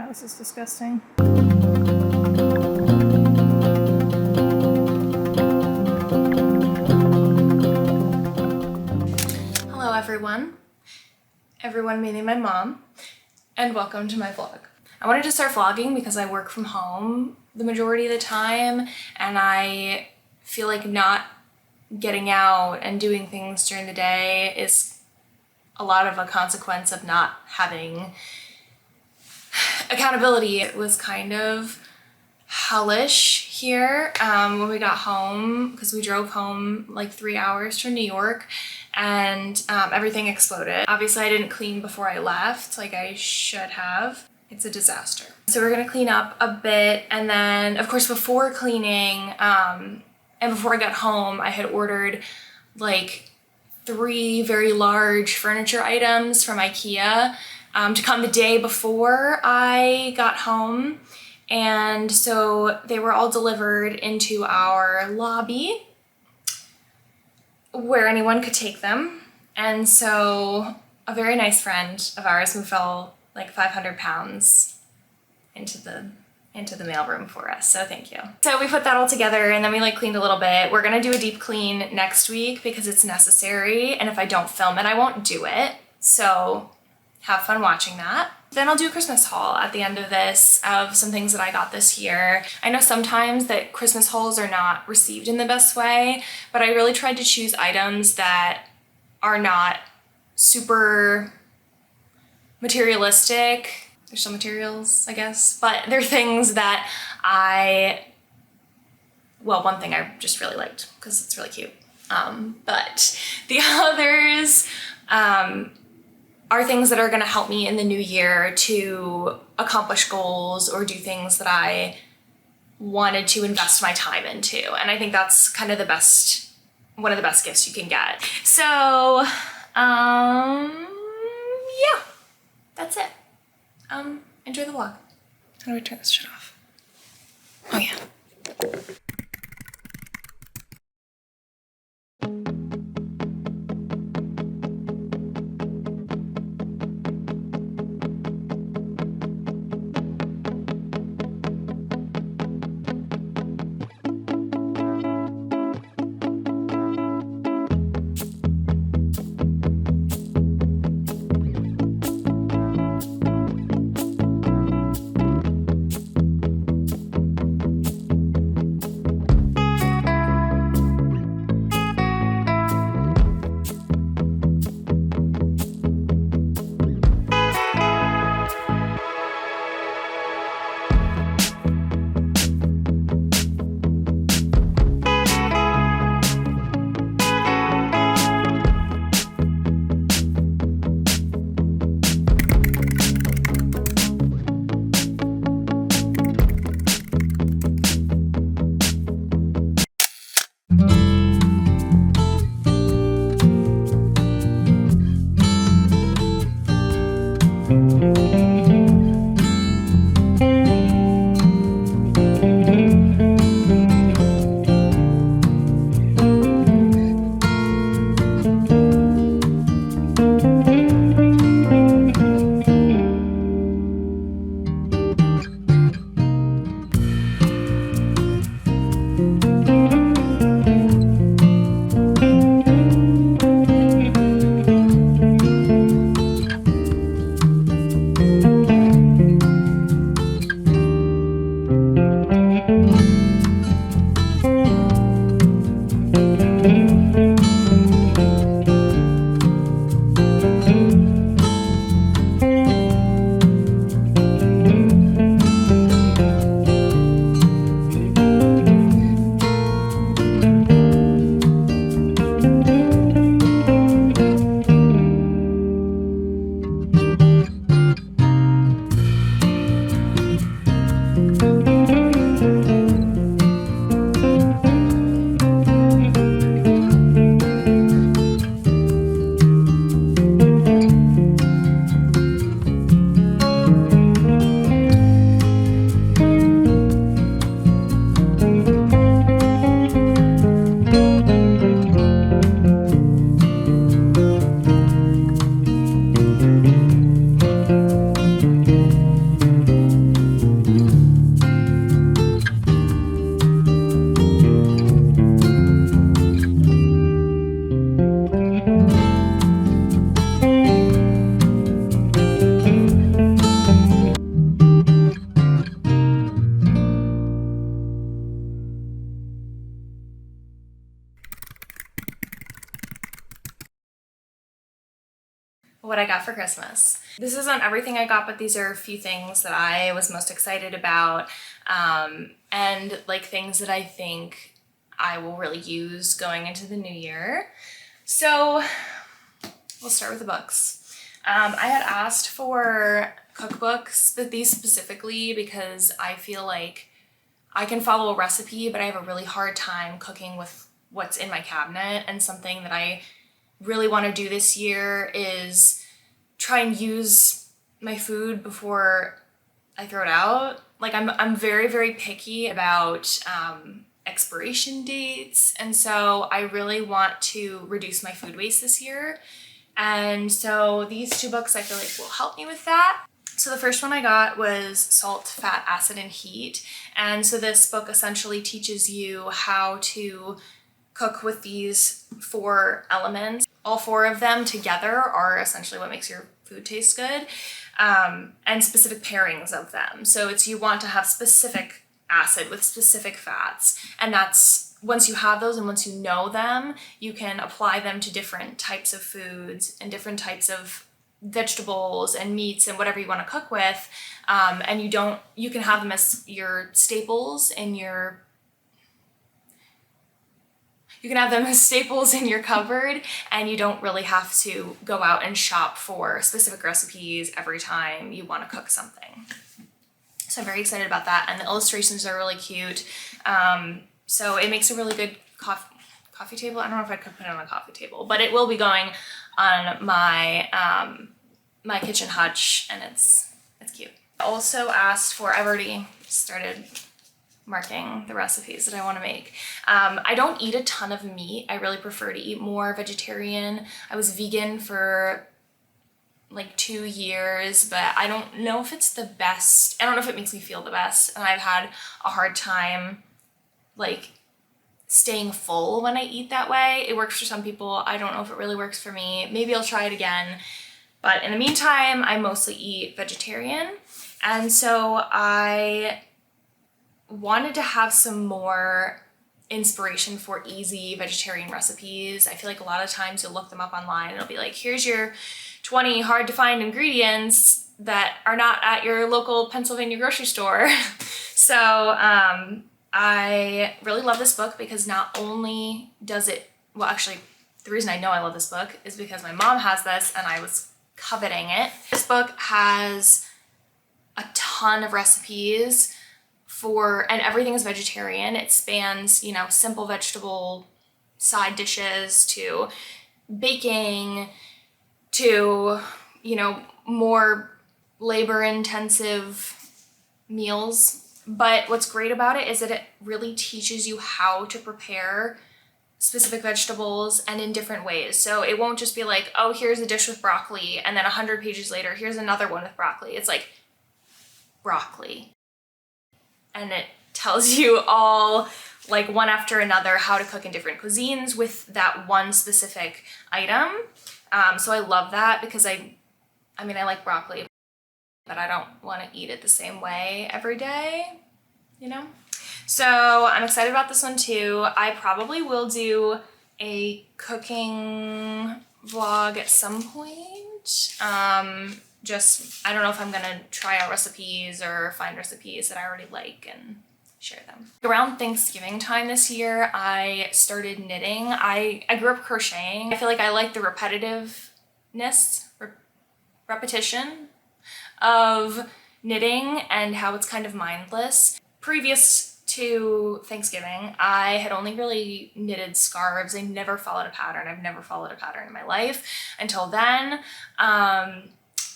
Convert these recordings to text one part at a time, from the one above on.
this is disgusting. Hello everyone. Everyone meaning my mom, and welcome to my vlog. I wanted to start vlogging because I work from home the majority of the time, and I feel like not getting out and doing things during the day is a lot of a consequence of not having accountability. It was kind of hellish here when we got home, because we drove home like 3 hours from New York, and everything exploded. Obviously I didn't clean before I left like I should have. It's a disaster. So we're gonna clean up a bit, and then of course before cleaning and before I got home, I had ordered like 3 very large furniture items from IKEA to come the day before I got home. And so they were all delivered into our lobby where anyone could take them. And so a very nice friend of ours who fell like 500 pounds into the mailroom for us, so thank you. So we put that all together, and then we like cleaned a little bit. We're gonna do a deep clean next week because it's necessary, and if I don't film it, I won't do it. So have fun watching that. Then I'll do a Christmas haul at the end of this of some things that I got this year. I know sometimes that Christmas hauls are not received in the best way, but I really tried to choose items that are not super materialistic. There's some materials, I guess, but they're things that well, one thing I just really liked because it's really cute. But the others are things that are gonna help me in the new year to accomplish goals or do things that I wanted to invest my time into. And I think that's kind of one of the best gifts you can get. So, yeah, that's it. Enjoy the vlog. How do I turn this shit off? Oh yeah. what I got for Christmas. This isn't everything I got, but these are a few things that I was most excited about, and like things that I think I will really use going into the new year. So we'll start with the books. I had asked for cookbooks, but these specifically because I feel like I can follow a recipe, but I have a really hard time cooking with what's in my cabinet. And something that I really want to do this year is try and use my food before I throw it out. Like I'm very, very picky about expiration dates. And so I really want to reduce my food waste this year. And so these two books I feel like will help me with that. So the first one I got was Salt, Fat, Acid, and Heat. And so this book essentially teaches you how to cook with these 4 elements. All 4 of them together are essentially what makes your food taste good, and specific pairings of them. So it's you want to have specific acid with specific fats, and that's once you have those and once you know them, you can apply them to different types of foods and different types of vegetables and meats and whatever you want to cook with, and you can have them as your staples in your cupboard, and you don't really have to go out and shop for specific recipes every time you want to cook something. So I'm very excited about that, and the illustrations are really cute. So it makes a really good coffee table. I don't know if I could put it on a coffee table, but it will be going on my my kitchen hutch, and it's cute. I also asked for, I've already started marking the recipes that I want to make. I don't eat a ton of meat. I really prefer to eat more vegetarian. I was vegan for like 2 years, but I don't know if it's the best. I don't know if it makes me feel the best, and I've had a hard time like staying full when I eat that way. It works for some people. I don't know if it really works for me. Maybe I'll try it again. But in the meantime, I mostly eat vegetarian. And so I wanted to have some more inspiration for easy vegetarian recipes. I feel like a lot of times you'll look them up online and it'll be like, here's your 20 hard to find ingredients that are not at your local Pennsylvania grocery store. So I really love this book because not only does it, well, actually, the reason I know I love this book is because my mom has this and I was coveting it. This book has a ton of recipes and everything is vegetarian. It spans, simple vegetable side dishes to baking to, more labor intensive meals. But what's great about it is that it really teaches you how to prepare specific vegetables and in different ways. So it won't just be like, oh, here's a dish with broccoli, and then 100 pages later, here's another one with broccoli. It's like broccoli. And it tells you all, like one after another, how to cook in different cuisines with that one specific item. So I love that because I like broccoli, but I don't want to eat it the same way every day, So I'm excited about this one too. I probably will do a cooking vlog at some point. I don't know if I'm gonna try out recipes or find recipes that I already like and share them. Around Thanksgiving time this year, I started knitting. I grew up crocheting. I feel like I like the repetition of knitting and how it's kind of mindless. Previous to Thanksgiving, I had only really knitted scarves. I never followed a pattern. I've never followed a pattern in my life until then.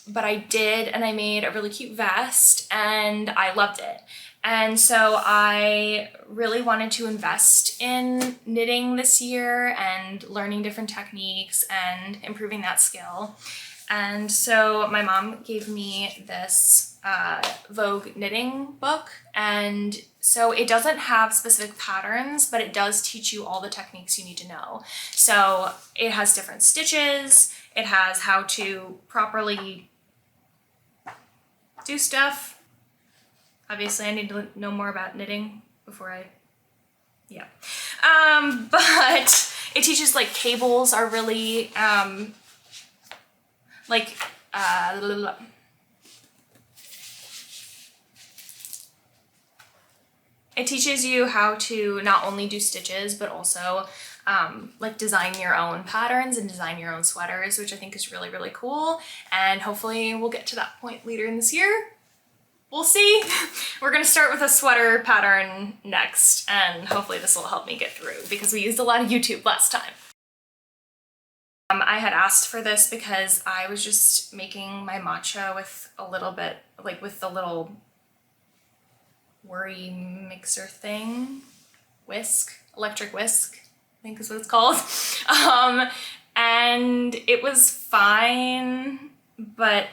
But I did, and I made a really cute vest and I loved it. And so I really wanted to invest in knitting this year and learning different techniques and improving that skill. And so my mom gave me this Vogue knitting book, and so it doesn't have specific patterns, but it does teach you all the techniques you need to know. So it has different stitches, it has how to properly do stuff. Obviously I need to know more about knitting before but it teaches like cables are really like, it teaches you how to not only do stitches, but also like design your own patterns and design your own sweaters, which I think is really, really cool. And hopefully we'll get to that point later in this year. We'll see. We're gonna start with a sweater pattern next, and hopefully this will help me get through because we used a lot of YouTube last time. I had asked for this because I was just making my matcha with a little bit, like with the little worry mixer thing, electric whisk, I think is what it's called. And it was fine, but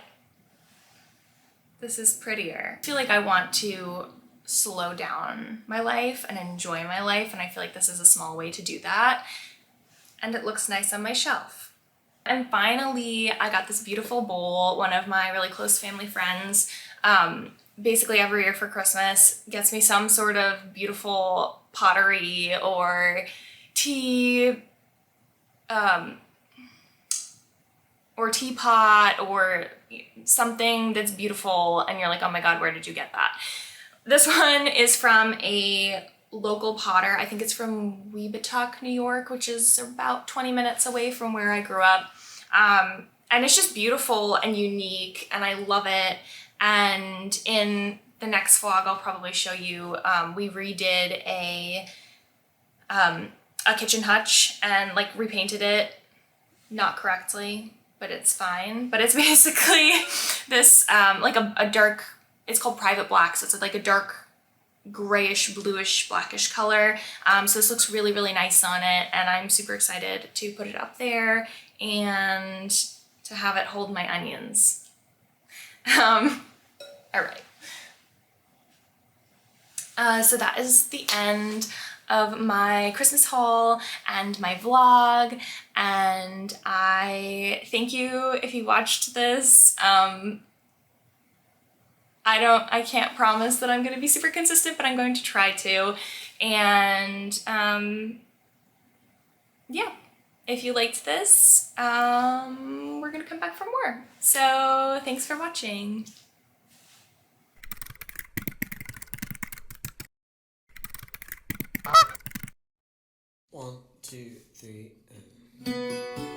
this is prettier. I feel like I want to slow down my life and enjoy my life, and I feel like this is a small way to do that. And it looks nice on my shelf. And finally, I got this beautiful bowl. One of my really close family friends, basically every year for Christmas, gets me some sort of beautiful pottery or tea, or teapot or something that's beautiful, and you're like, oh my god, where did you get that? This one is from a local potter. I think it's from Weebatuck, New York, which is about 20 minutes away from where I grew up. And it's just beautiful and unique, and I love it. And in the next vlog, I'll probably show you, we redid a kitchen hutch and like repainted it, not correctly, but it's fine. But it's basically this, like a dark, it's called private black. So it's like a dark grayish, bluish, blackish color. So this looks really, really nice on it. And I'm super excited to put it up there and to have it hold my onions. All right. So that is the end of my Christmas haul and my vlog, and I thank you if you watched this. I can't promise that I'm going to be super consistent, but I'm going to try to. And yeah, if you liked this, we're going to come back for more. So thanks for watching. 1, 2, 3, and...